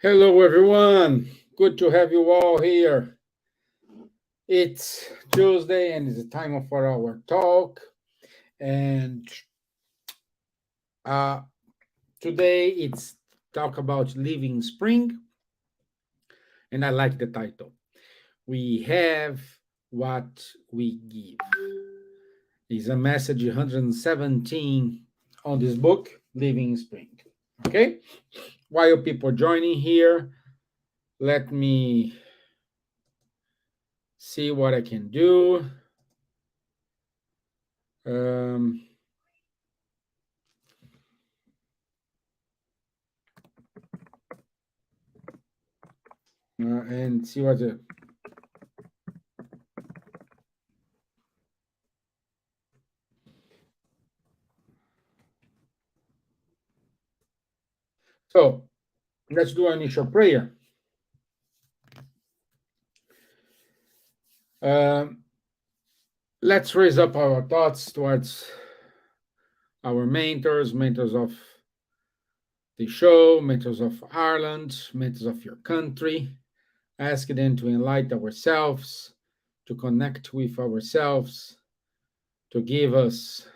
Hello, everyone. Good to have you all here. It's Tuesday and it's the time for our talk. And uh, today it's talk about living spring. And I like the title. We have what we give. It's a message 117 on this book, Living Spring. Okay? While people joining here, let me see what I can do. Um, and see what the so let's do an initial prayer. Um, let's raise up our thoughts towards our mentors of the show, mentors of Ireland, mentors of your country. Ask them to enlighten ourselves, to connect with ourselves, to give us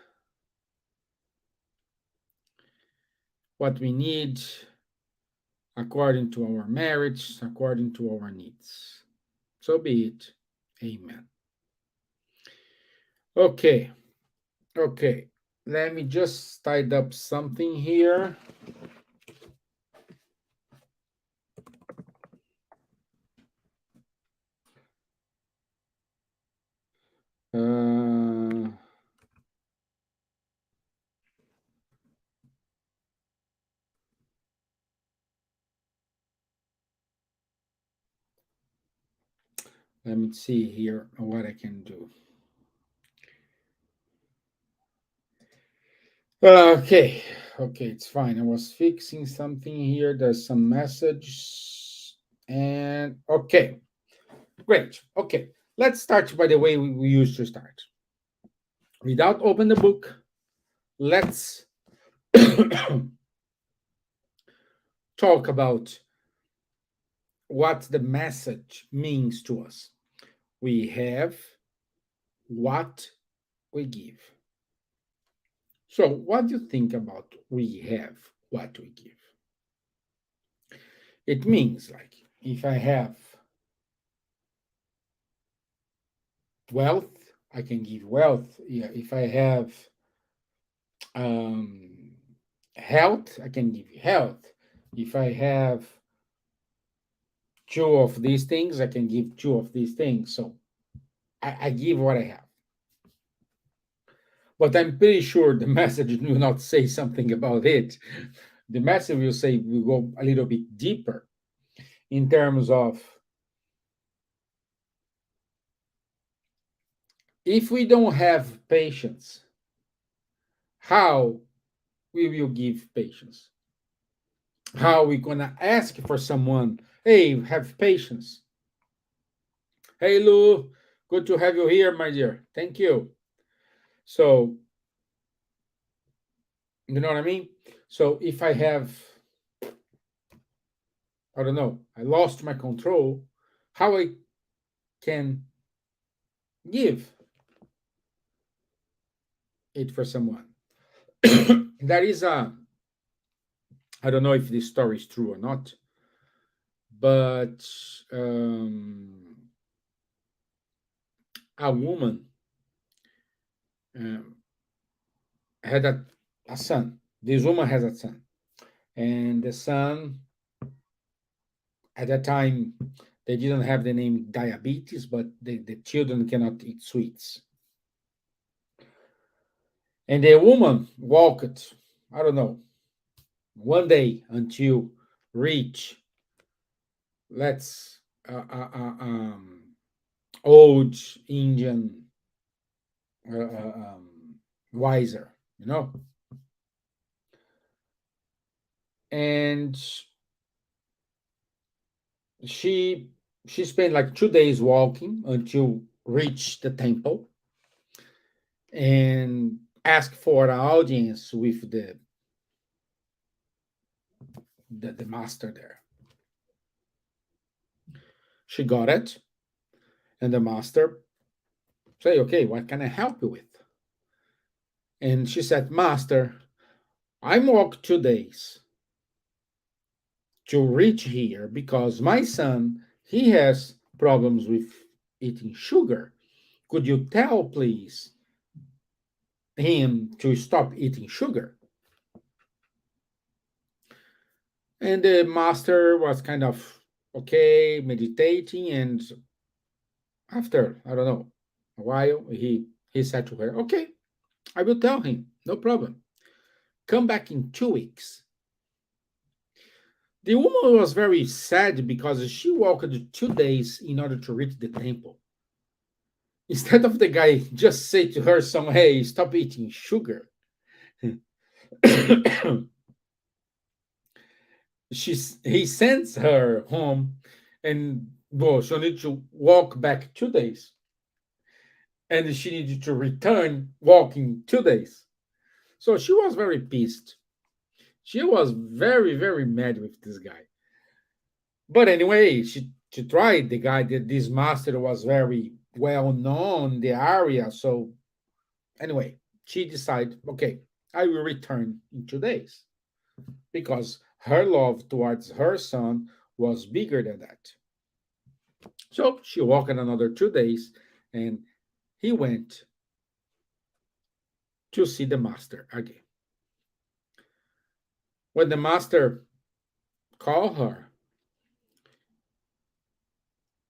what we need according to our merits, according to our needs. So be it. Amen. Okay. Let me just tidy up something here. Let me see here what I can do. Okay, it's fine. I was fixing something here. There's some message. And okay, great. Okay, let's start by the way we used to start. Without open the book, let's talk about what the message means to us. We have what we give. So, what do you think about we have what we give? It means like if I have wealth, I can give wealth. Yeah, if I have health, I can give health. If I have two of these things, I can give two of these things. So I give what I have. But I'm pretty sure the message will not say something about it. The message will say we go a little bit deeper in terms of if we don't have patience, how we will give patience? How we gonna ask for someone, hey, have patience? Hey, Lou, good to have you here, my dear. Thank you. So, you know what I mean? So if I have, I don't know, I lost my control, how I can give it for someone? That is a, I don't know if this story is true or not, but a woman um, had a son. This woman has a son, and the son at that time they didn't have the name diabetes, but the children cannot eat sweets. And the woman walked, I don't know, one day until reach, let's old Indian uh, uh, um, wiser, you know. And she spent like 2 days walking until reach the temple and asked for an audience with the master there. She got it, and the master say, "Okay, what can I help you with?" And she said, "Master, I walked 2 days to reach here because my son he has problems with eating sugar. Could you tell, please, him to stop eating sugar?" And the master was kind of okay, meditating, and after I don't know a while, he said to her, "Okay, I will tell him, no problem. Come back in 2 weeks." The woman was very sad because she walked 2 days in order to reach the temple. Instead of the guy just say to her some, "Hey, stop eating sugar," he sends her home, and well, she needs to walk back 2 days, and she needed to return walking 2 days. So she was very pissed. She was very, very mad with this guy. But anyway, she tried. The guy that this master was very well known in the area. So anyway, she decided, okay, I will return in 2 days because her love towards her son was bigger than that. So she walked another 2 days, and he went to see the master again. When the master called her,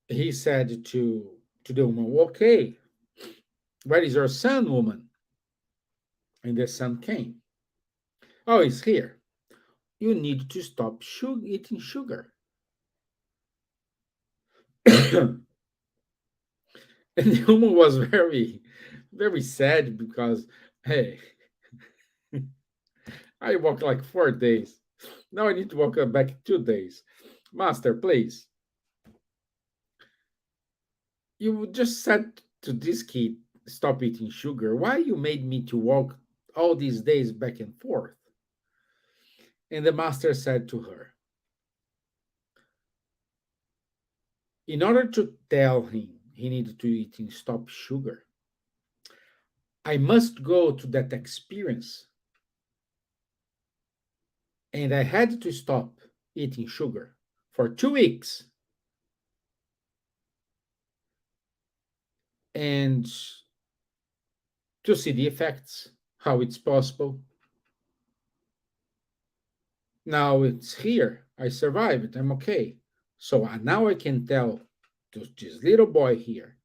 he said to the woman, "Okay, where is your son, woman?" And the son came. "Oh, he's here. You need to stop eating sugar." And the woman was very, very sad because, hey, I walked like 4 days. Now I need to walk back 2 days. Master, please. You just said to this kid, stop eating sugar. Why you made me to walk all these days back and forth? And the master said to her, in order to tell him he needed to eat and stop sugar, I must go to that experience. And I had to stop eating sugar for 2 weeks. And to see the effects, how it's possible. Now it's here. I survived. I'm okay. So now I can tell to this little boy here,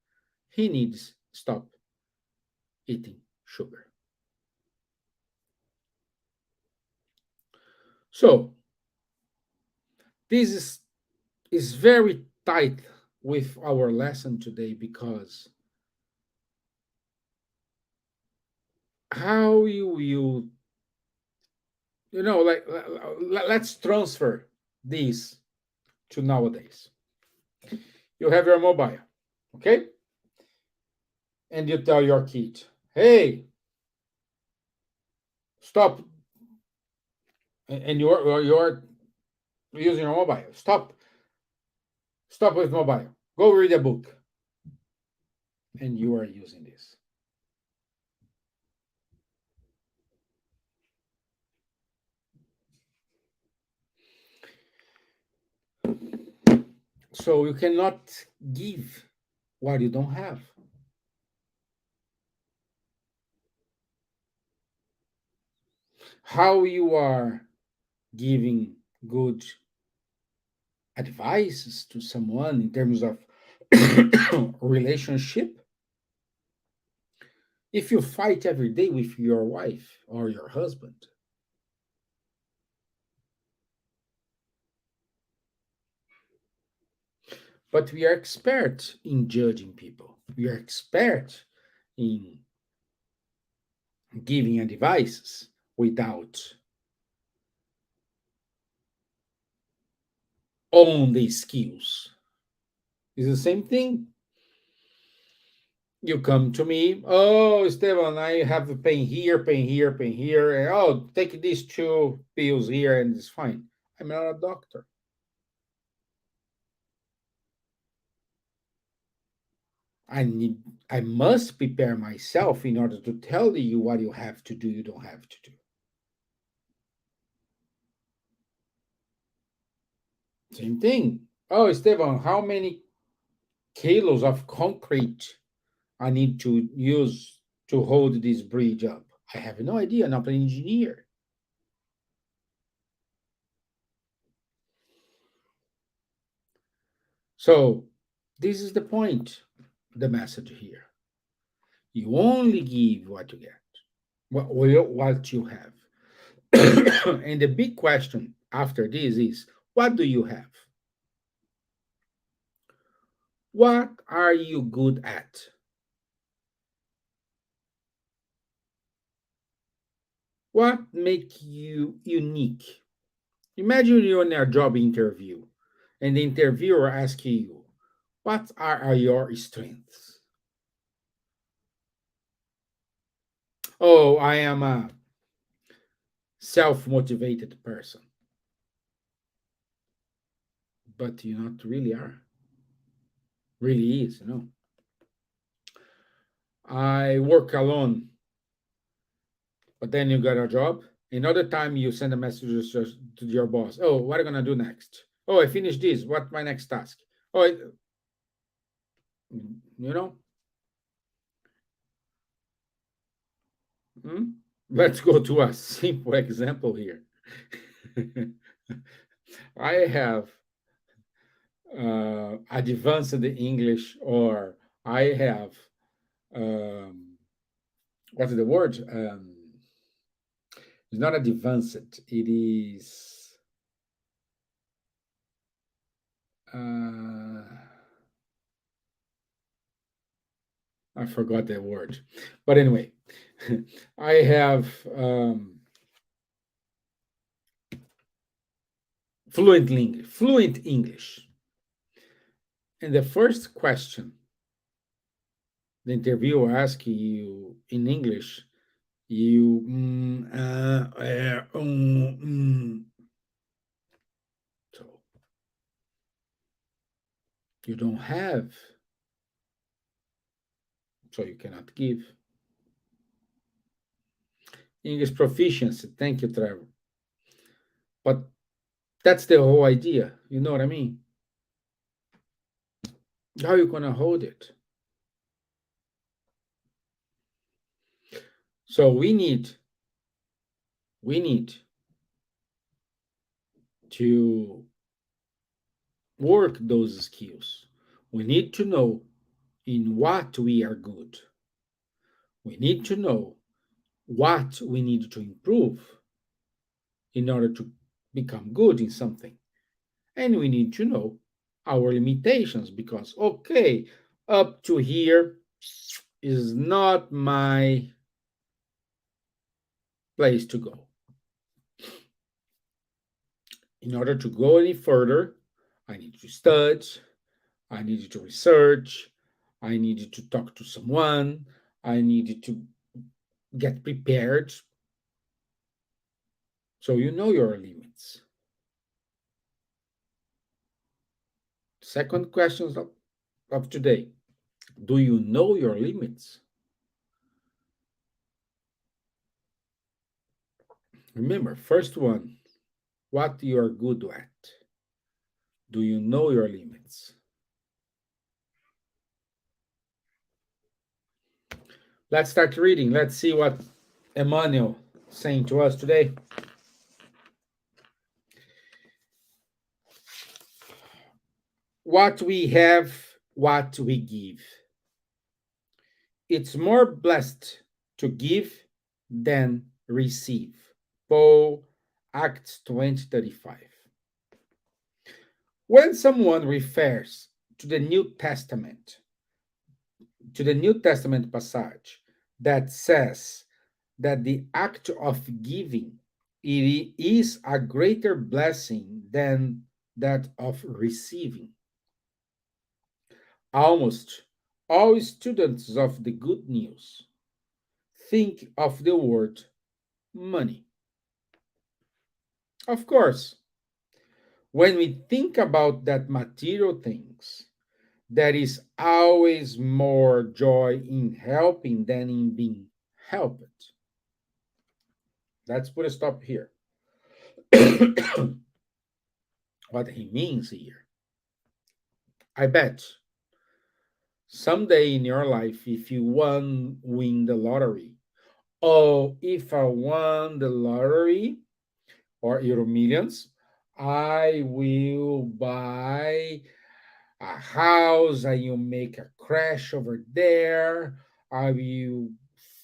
he needs stop eating sugar. So this is very tight with our lesson today because how you know like let's transfer this to nowadays. You have your mobile, okay, and you tell your kid, "Hey, stop," and you're using your mobile. Stop with mobile. Go read a book, and you are using this. So you cannot give what you don't have. How you are giving good advices to someone in terms of relationship if you fight every day with your wife or your husband. But we are expert in judging people. We are expert in giving advices without own the skills. It's the same thing. You come to me, "Oh, Stevan, I have a pain here, pain here, pain here. And, oh, take these 2 pills here and it's fine." I'm not a doctor. I need I must prepare myself in order to tell you what you have to do, you don't have to do. Same thing. Oh, Esteban, how many kilos of concrete I need to use to hold this bridge up? I have no idea. I'm not an engineer. So, this is the point, the message here. You only give what you get, what you have. And the big question after this is, what do you have? What are you good at? What makes you unique? Imagine you're in a job interview and the interviewer asks you, what are your strengths? Oh, I am a self motivated person. But you not really are. Really is, you know. I work alone, but then you got a job. Another time you send a message to your boss. Oh, what are you gonna do next? Oh, I finished this. What's my next task? Oh, you know. Hmm? Let's go to a simple example here. I have advanced English, or I have um, what's the word? It's not advanced. It is. Uh, I forgot that word, but anyway, I have fluent English. And the first question the interviewer asks you in English, you so you don't have, so you cannot give English proficiency. Thank you, Trevor. But that's the whole idea. You know what I mean? How are you gonna hold it? So we need to work those skills. We need to know in what we are good. We need to know what we need to improve in order to become good in something. And we need to know our limitations because, okay, up to here is not my place to go. In order to go any further, I need to study, I needed to research, I needed to talk to someone, I needed to get prepared. So you know your limits. Second question of today. Do you know your limits? Remember, first one, what you are good at. Do you know your limits? Let's start reading. Let's see what Emmanuel is saying to us today. What we have, what we give. It's more blessed to give than receive. Paul, Acts 20:35. When someone refers to the New Testament, to the New Testament passage that says that the act of giving it is a greater blessing than that of receiving. Almost all students of the good news think of the word money. Of course, when we think about that material things, There is always more joy in helping than in being helped. Let's put a stop here. What he means here. I bet someday in your life, if you win the lottery, oh, if I won the lottery or Euro Millions, I will buy a house, I will make a crash over there, I will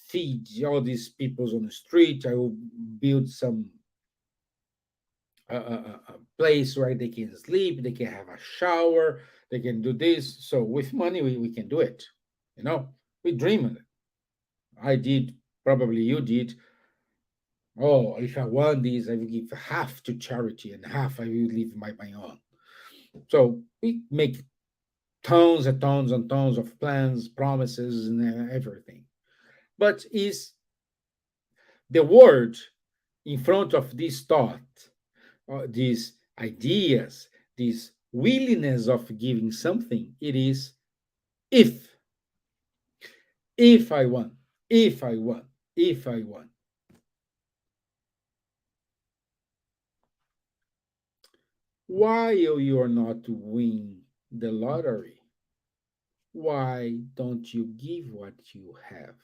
feed all these people on the street, I will build some place where they can sleep, they can have a shower, they can do this. So with money, we can do it. You know, we dream of it. I did, probably you did. Oh, if I want this, I will give half to charity and half I will leave my own. So we make tons and tons and tons of plans, promises, and everything. But is the word in front of this thought, these ideas, this willingness of giving something, it is if, if I want, if I want, if I want. While you're not win the lottery, why don't you give what you have?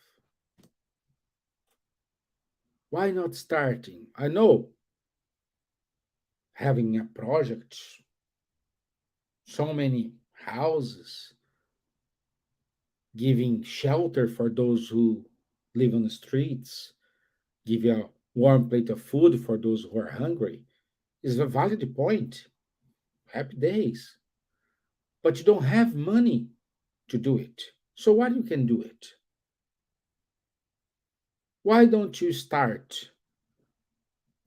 Why not starting? I know having a project, so many houses, giving shelter for those who live on the streets, give a warm plate of food for those who are hungry is a valid point. Happy days. But you don't have money to do it. So what you can do it? Why don't you start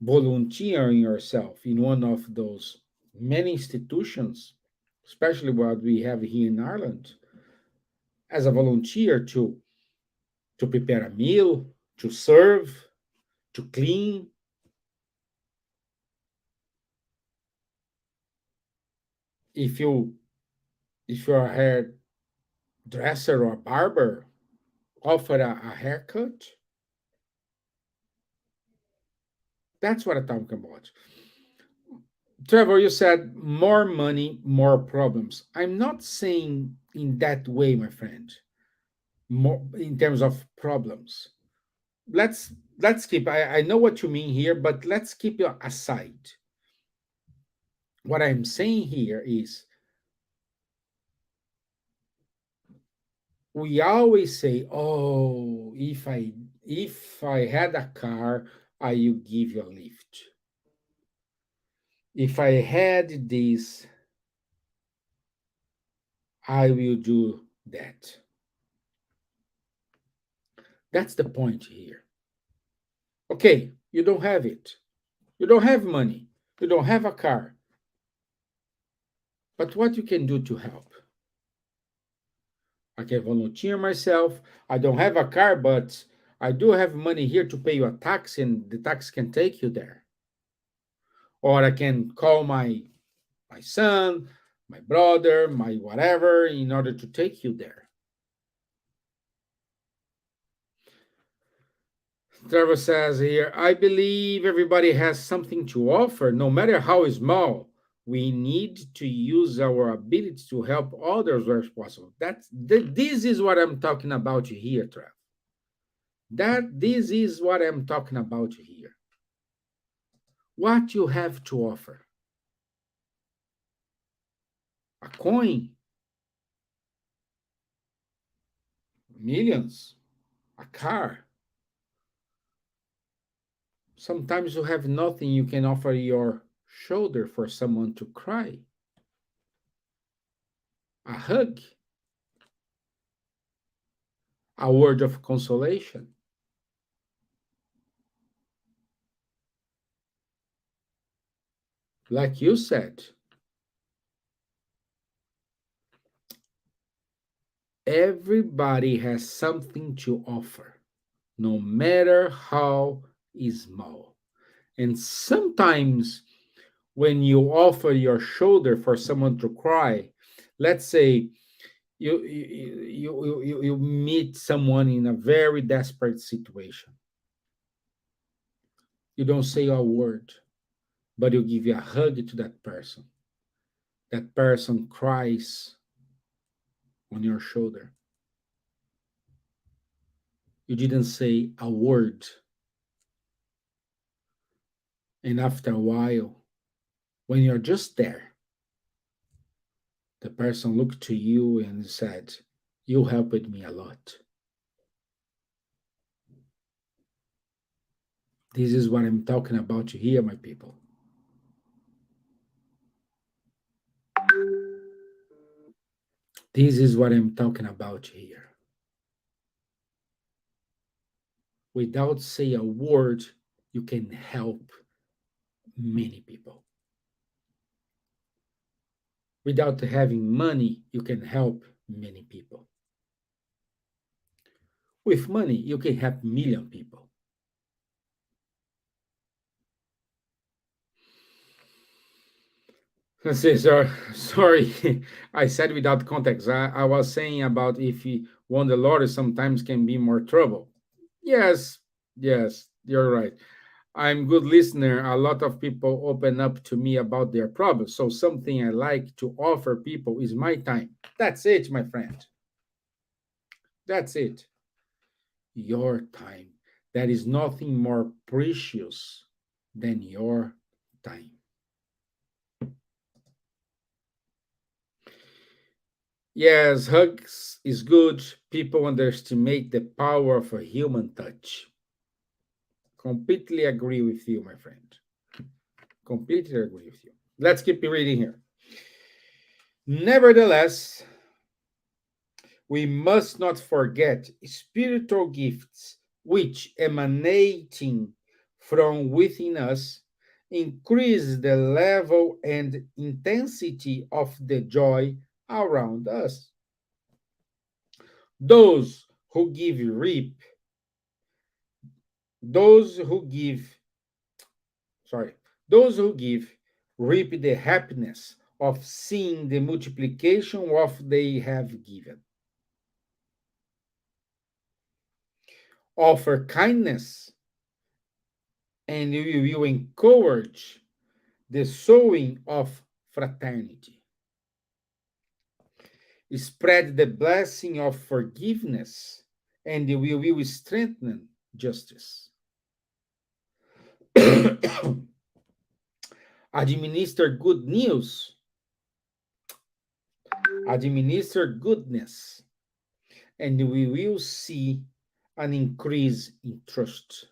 volunteering yourself in one of those many institutions, especially what we have here in Ireland, as a volunteer to prepare a meal, to serve, to clean. If you're a hairdresser or barber, offer a haircut. That's what I'm talking about. Trevor, you said more money, more problems. I'm not saying in that way, my friend. More in terms of problems. Let's keep. I know what you mean here, but let's keep it aside. What I'm saying here is we always say, "Oh, if I had a car, I would give you a lift. If I had this, I will do that." That's the point here. Okay, you don't have it. You don't have money. You don't have a car. But what you can do to help? I can volunteer myself. I don't have a car, but I do have money here to pay you a taxi, and the taxi can take you there. Or I can call my son, my brother, my whatever, in order to take you there. Trevor says here, I believe everybody has something to offer, no matter how small. We need to use our ability to help others where possible. This is what I'm talking about here, Trev. This is what I'm talking about here. What you have to offer? A coin, millions, a car. Sometimes you have nothing. You can offer your shoulder for someone to cry, a hug, a word of consolation. Like you said, everybody has something to offer, no matter how small. And sometimes when you offer your shoulder for someone to cry, let's say You meet someone in a very desperate situation. You don't say a word, but you give a hug to that person. That person cries on your shoulder. You didn't say a word. And after a while, when you're just there, the person looked to you and said, "You helped me a lot." This is what I'm talking about here, my people. This is what I'm talking about here. Without say a word, you can help many people. Without having money, you can help many people. With money, you can help million people. I say, sorry, I said without context. I was saying about if you won the lottery, sometimes can be more trouble. Yes, yes, you're right. I'm good listener. A lot of people open up to me about their problems. So something I like to offer people is my time. That's it, my friend. That's it. Your time. There is nothing more precious than your time. Yes, hugs is good. People underestimate the power of a human touch. Completely agree with you, my friend. Completely agree with you. Let's keep reading here. Nevertheless, we must not forget spiritual gifts which emanating from within us increase the level and intensity of the joy around us. Those who give reap, those who give, sorry, those who give reap the happiness of seeing the multiplication of they have given. Offer kindness and we will encourage the sowing of fraternity. Spread the blessing of forgiveness, and we will strengthen justice. Administer good news, administer goodness, and we will see an increase in trust.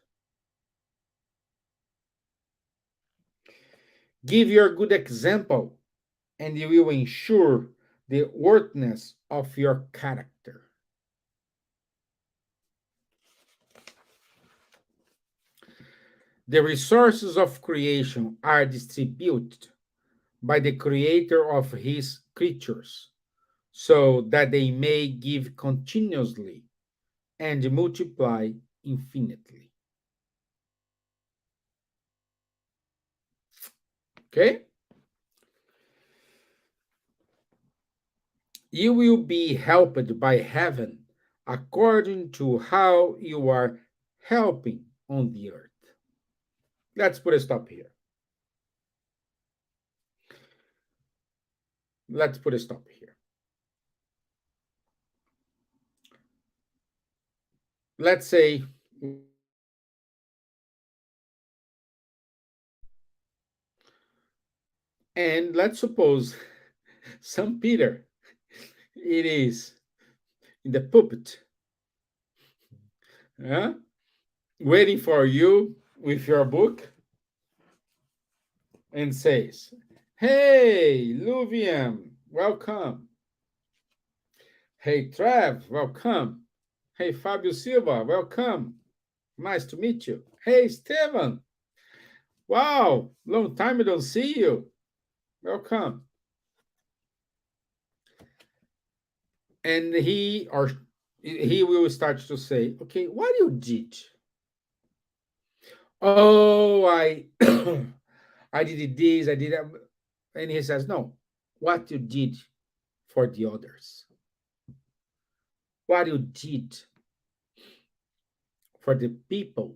Give your good example, and you will ensure the worthiness of your character. The resources of creation are distributed by the Creator of His creatures, so that they may give continuously and multiply infinitely. Okay? You will be helped by heaven according to how you are helping on the earth. Let's put a stop here. Let's put a stop here. Let's say, and let's suppose some Peter, it is in the pulpit, huh? Waiting for you with your book and says, "Hey, Luvian, welcome. Hey, Trav, welcome. Hey, Fabio Silva, welcome. Nice to meet you. Hey, Stevan, wow, long time I don't see you. Welcome." And he will start to say, "Okay, what you did? Oh, I I did this, I did that." And he says, "No, what you did for the others." what you did for the people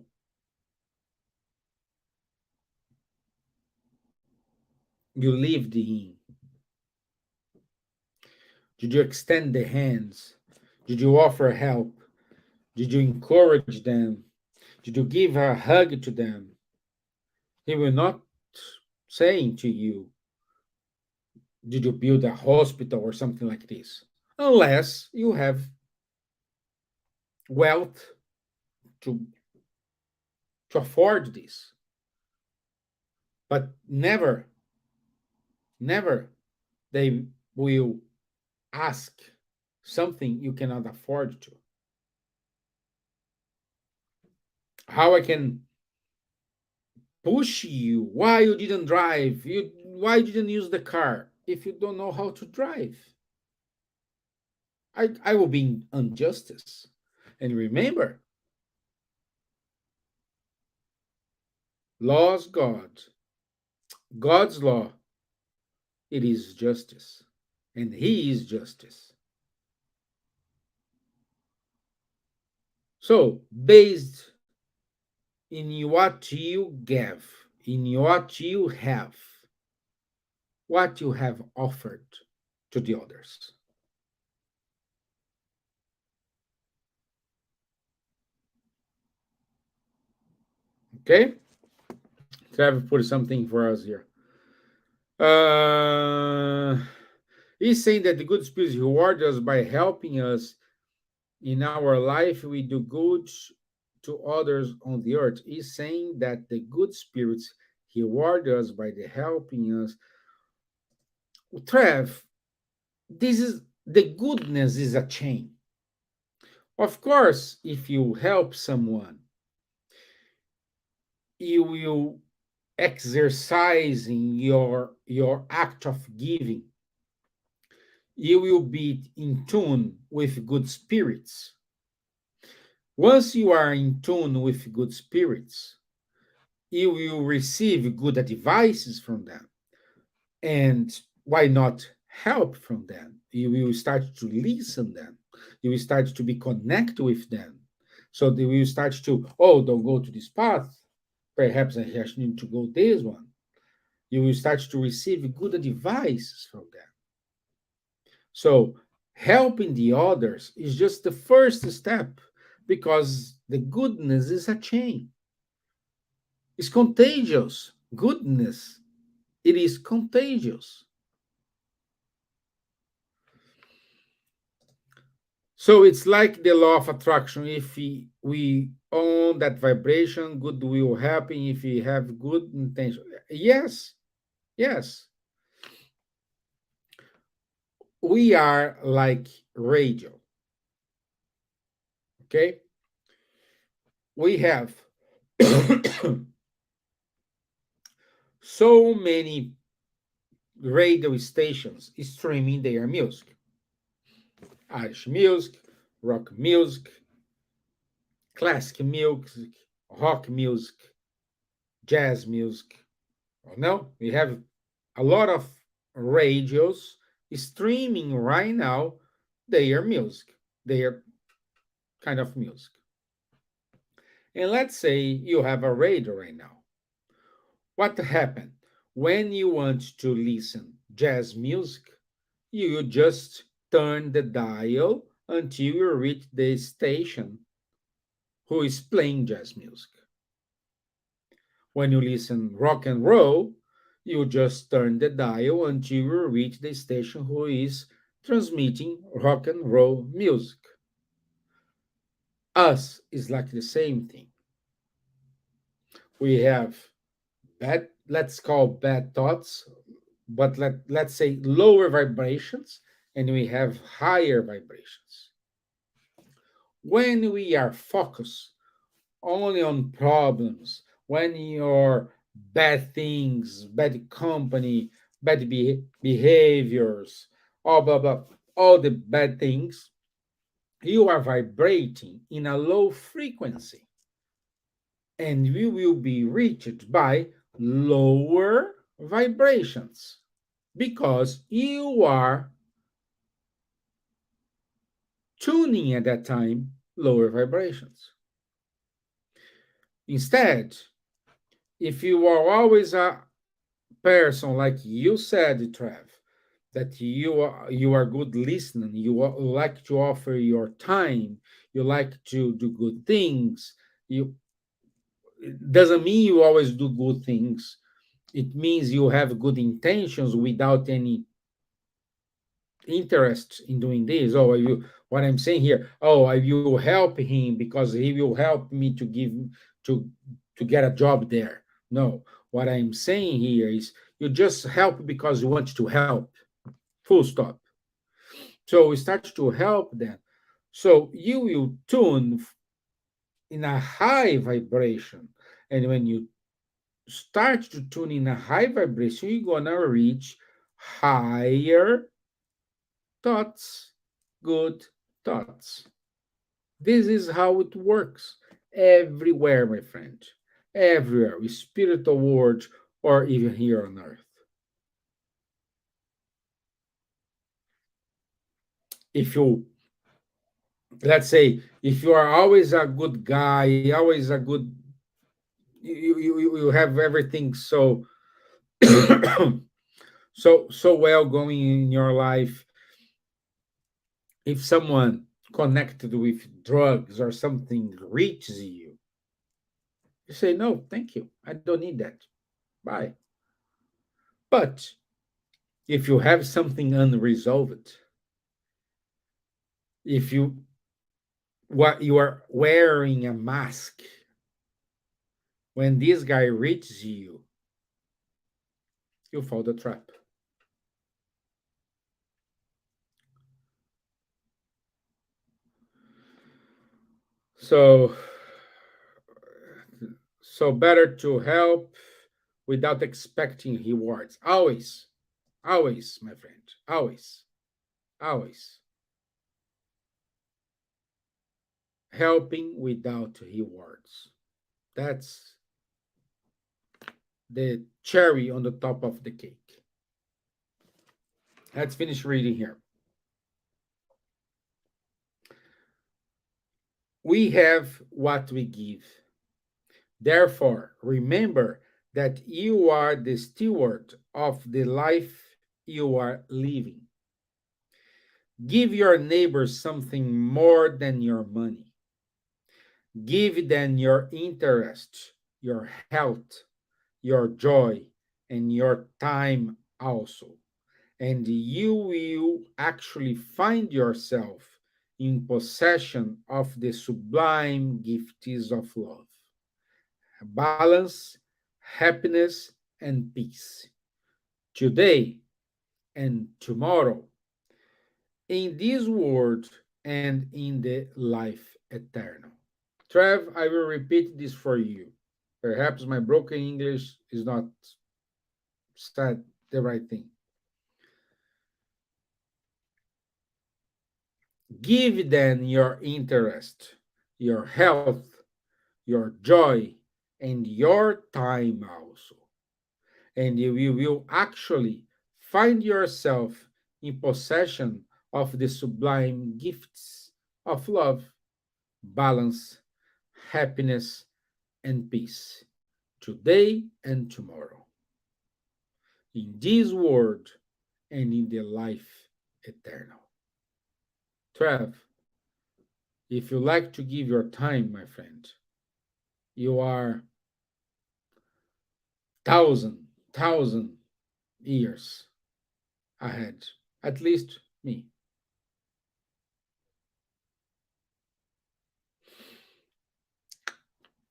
you lived in? Did you extend the hands? Did you offer help? Did you encourage them? Did you give a hug to them? He will not saying to you, did you build a hospital or something like this? Unless you have wealth to, to afford this. But never, never they will ask something you cannot afford to. How I can push you? Why you didn't drive? Why you didn't use the car if you don't know how to drive? I will be in injustice. And remember, laws God, God's law, it is justice. And He is justice. So, based in what you give, in what you have, what you have offered to the others. Okay? Trevor put something for us here. Uh, he's saying that the good spirits reward us by helping us in our life. We do good to others on the earth. He's saying that the good spirits reward us by the helping us. Trev, this is the goodness is a chain. Of course, if you help someone, you will exercising your act of giving, you will be in tune with good spirits. Once you are in tune with good spirits, you will receive good advices from them, and why not help from them? You will start to listen them, you will start to be connected with them, so they will start to, oh, don't go to this path, perhaps I need to go this one. You will start to receive good advice from them. So, helping the others is just the first step, because the goodness is a chain. It's contagious. Goodness, it is contagious. So it's like the law of attraction. If we own that vibration, good will happen if we have good intention. Yes, yes. We are like radio. Okay? We have so many radio stations streaming their music. Irish music, rock music, classic music, rock music, jazz music. No, we have a lot of radios streaming right now their music, their kind of music. And let's say you have a radio right now. What happened? When you want to listen jazz music, you just turn the dial until you reach the station who is playing jazz music. When you listen rock and roll, you just turn the dial until you reach the station who is transmitting rock and roll music. Us is like the same thing. We have bad, let's call bad thoughts, but let's say lower vibrations, and we have higher vibrations. When we are focused only on problems, when your bad things, bad company, bad behaviors, all blah blah, all the bad things, you are vibrating in a low frequency, and you will be reached by lower vibrations, because you are tuning at that time lower vibrations. Instead, if you are always a person, like you said, Trev, that you are good listening, like to offer your time, you like to do good things. You It doesn't mean you always do good things. It means you have good intentions without any interest in doing this. Oh, what I'm saying here, oh, I will help him because he will help me to to get a job there. No, what I'm saying here is you just help because you want to help. Full stop. So we start to help them. So you will tune in a high vibration. And when you start to tune in a high vibration, you're gonna reach higher thoughts, good thoughts. This is how it works everywhere, my friend. Everywhere, with spiritual world or even here on earth. If you, let's say, if you are always a good guy, always a good, you have everything so well going in your life. If someone connected with drugs or something reaches you, you say, no, thank you. I don't need that. Bye. But if you have something unresolved, if you are wearing a mask, when this guy reaches you, you fall the trap. So better to help without expecting rewards. Always, always, my friend. Always, always. Helping without rewards. That's the cherry on the top of the cake. Let's finish reading here. We have what we give. Therefore, remember that you are the steward of the life you are living. Give your neighbor something more than your money. Give them your interest, your health, your joy, and your time also. And you will actually find yourself in possession of the sublime gifts of love, balance, happiness, and peace, today and tomorrow, in this world and in the life eternal. Trev, I will repeat this for you. Perhaps my broken English is not said the right thing. Give then your interest, your health, your joy, and your time also. And you will actually find yourself in possession of the sublime gifts of love, balance, happiness, and peace, today and tomorrow, in this world and in the life eternal. Trev, if you like to give your time, my friend, you are thousand years ahead, at least me.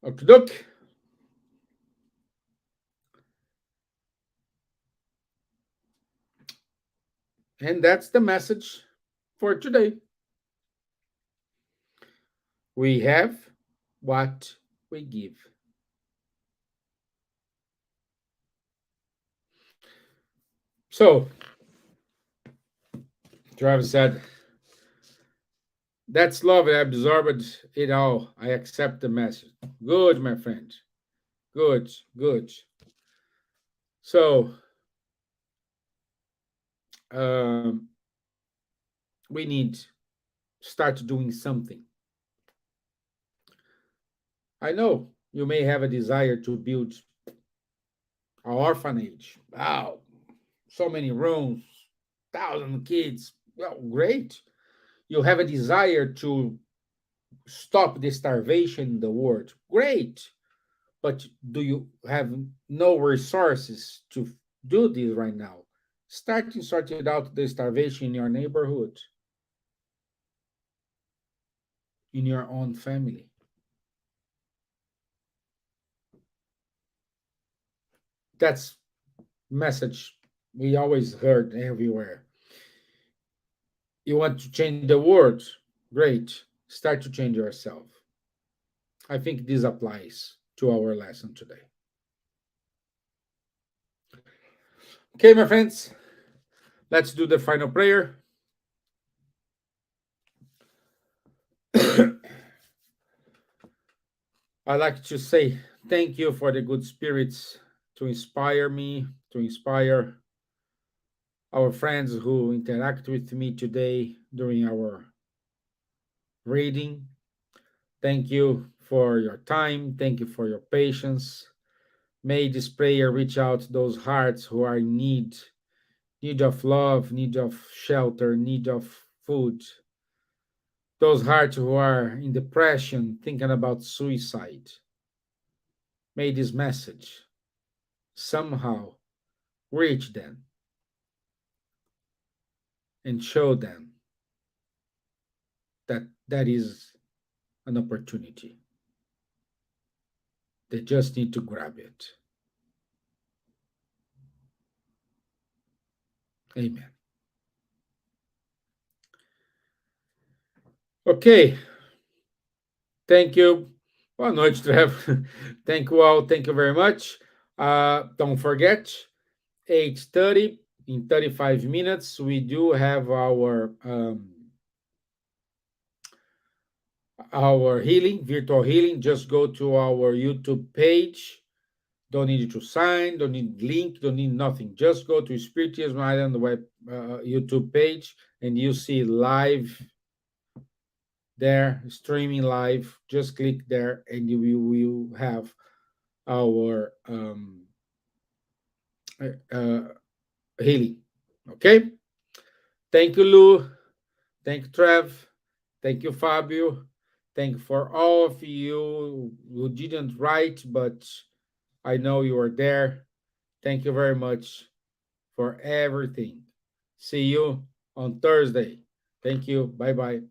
Okay, and that's the message for today. We have what we give. So, Travis said, that's love. I absorbed it all. I accept the message. Good, my friend. Good, good. So, um, we need start doing something. I know you may have a desire to build an orphanage. Wow, so many rooms, thousand kids. Well, great. You have a desire to stop the starvation in the world. Great. But do you have no resources to do this right now? Starting sorting out the starvation in your neighborhood, in your own family. That's message we always heard everywhere. You want to change the world? Great. Start to change yourself. I think this applies to our lesson today. Okay, my friends, let's do the final prayer. I like to say thank you for the good spirits to inspire me, to inspire our friends who interact with me today during our reading. Thank you for your time. Thank you for your patience. May this prayer reach out to those hearts who are in need of love, need of shelter, need of food. Those hearts who are in depression, thinking about suicide. May this message somehow reach them and show them that that is an opportunity. They just need to grab it. Amen. Ok. Thank you. Boa noite, Trevor. Thank you all. Thank you very much. Don't forget, 8:30 in 35 minutes, we do have our healing, virtual healing. Just go to our YouTube page. Don't need to sign, don't need link, don't need nothing. Just go to Spiritism Island web YouTube page and you see live there, streaming live. Just click there and you will have our uh, healing. Okay? Thank you, Lou. Thank you, Trev. Thank you, Fabio. Thank you for all of you who didn't write, but I know you are there. Thank you very much for everything. See you on Thursday. Thank you. Bye bye.